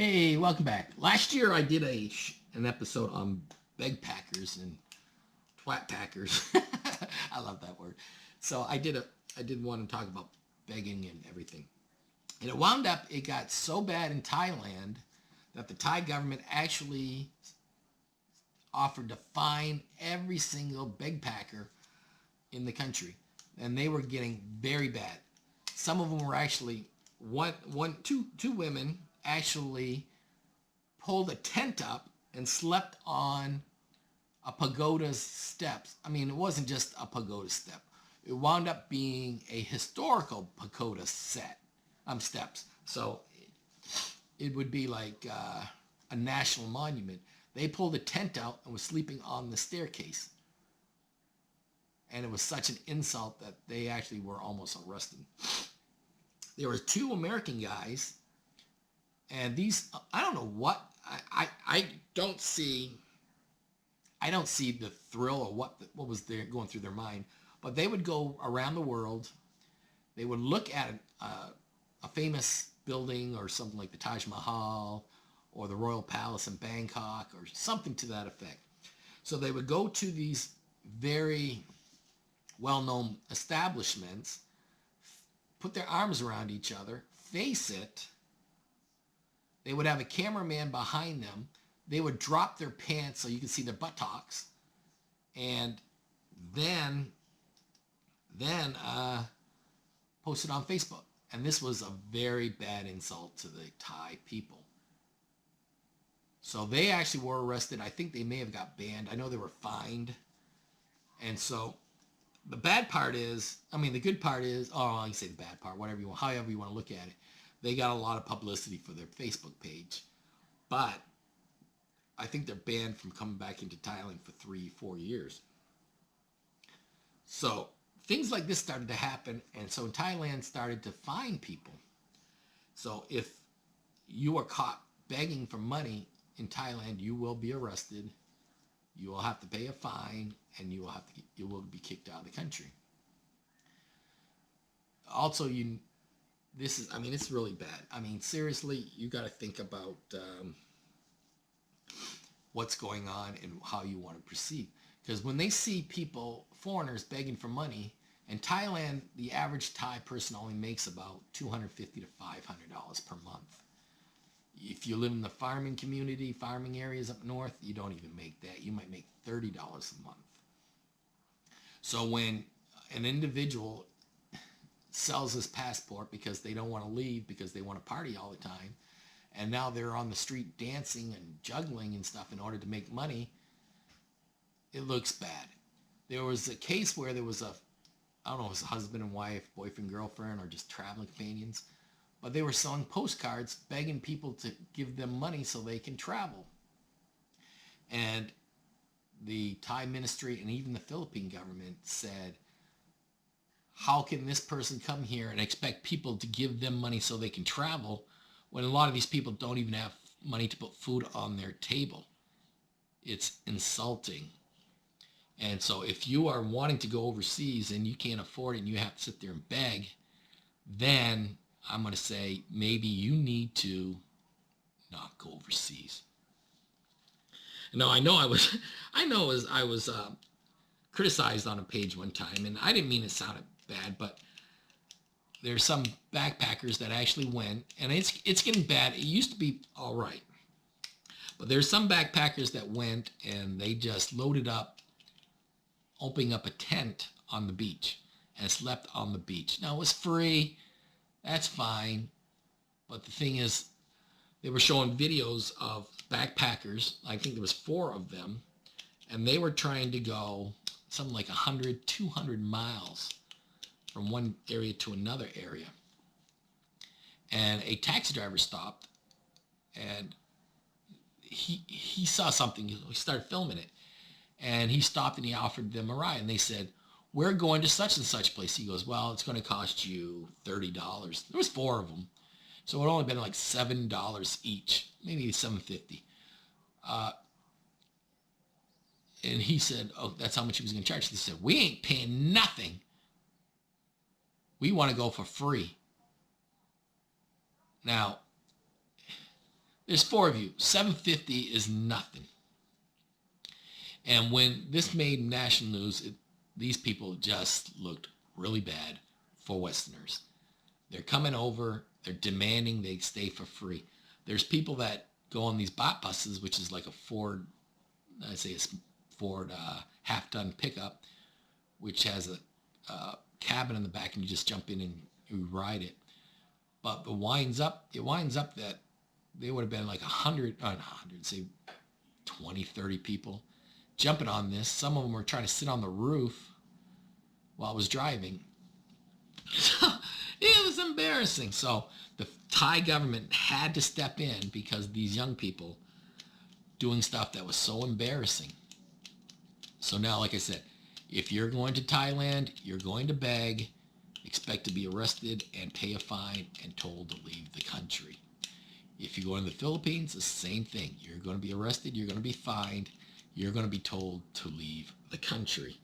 Hey, welcome back. Last year I did an episode on Begpackers and Twatpackers. I love that word. So I did one to talk about begging and everything. And it wound up, it got so bad in Thailand that the Thai government actually offered to fine every single Begpacker in the country. And they were getting very bad. Some of them were actually, two women actually pulled a tent up and slept on a pagoda's steps. I mean, it wasn't just a pagoda step. It wound up being a historical pagoda steps. So it would be like a national monument. They pulled a tent out and was sleeping on the staircase. And it was such an insult that they actually were almost arrested. There were two American guys, and these, I don't know what, I don't see the thrill or what was there going through their mind, but they would go around the world. They would look at a famous building or something like the Taj Mahal or the Royal Palace in Bangkok or something to that effect. So they would go to these very well-known establishments, put their arms around each other, face it. They would have a cameraman behind them. They would drop their pants so you could see their buttocks, and then post it on Facebook. And this was a very bad insult to the Thai people. So they actually were arrested. I think they may have got banned. I know they were fined. And so the bad part is, the good part is, I can say the bad part, however you want to look at it. They got a lot of publicity for their Facebook page. But I think they're banned from coming back into Thailand for 3-4 years. So things like this started to happen, and so Thailand started to fine people. So if you are caught begging for money in Thailand, you will be arrested. You will have to pay a fine, and you will be kicked out of the country. Also, it's really bad. Seriously, you got to think about what's going on and how you want to proceed. Because when they see foreigners begging for money, in Thailand, the average Thai person only makes about $250 to $500 per month. If you live in the farming areas up north, you don't even make that. You might make $30 a month. So when an individual sells his passport because they don't want to leave, because they want to party all the time, and now they're on the street dancing and juggling and stuff in order to make money, it looks bad. There was a case where there was I don't know if it was a husband and wife, boyfriend, girlfriend, or just traveling companions, but they were selling postcards begging people to give them money so they can travel. And the Thai ministry and even the Philippine government said, how can this person come here and expect people to give them money so they can travel when a lot of these people don't even have money to put food on their table? It's insulting. And so if you are wanting to go overseas and you can't afford it and you have to sit there and beg, then I'm going to say maybe you need to not go overseas. Now, I was criticized on a page one time, and I didn't mean it sounded bad, but there's some backpackers that actually went, and it's getting bad. It used to be all right, but there's some backpackers that went and they just loaded up, opening up a tent on the beach and slept on the beach. Now, it was free. That's fine. But the thing is, they were showing videos of backpackers. I think there was 4 of them, and they were trying to go something like 100, 200 miles from one area to another area. And a taxi driver stopped, and he saw something. He started filming it, and he stopped and he offered them a ride. And they said, "We're going to such and such place." He goes, "Well, it's going to cost you $30. There was 4 of them, so it would only been like $7 each, maybe $7.50. And he said, "Oh, that's how much he was going to charge." They said, "We ain't paying nothing. We want to go for free." Now, There's 4 of you. $750 is nothing. And when this made national news, these people just looked really bad for Westerners. They're coming over. They're demanding they stay for free. There's people that go on these bot buses, which is like a Ford, half-ton pickup, which has a cabin in the back, and you just jump in and you ride it. But it winds up that they would have been like 20, 30 people jumping on this. Some of them were trying to sit on the roof while I was driving. It was embarrassing. So the Thai government had to step in because these young people doing stuff that was so embarrassing. So now, like I said, if you're going to Thailand, you're going to beg, expect to be arrested and pay a fine and told to leave the country. If you go to the Philippines, the same thing. You're going to be arrested, you're going to be fined, you're going to be told to leave the country.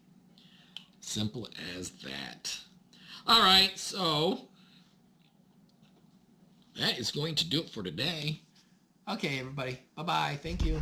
Simple as that. All right, so that is going to do it for today. Okay, everybody. Bye-bye. Thank you.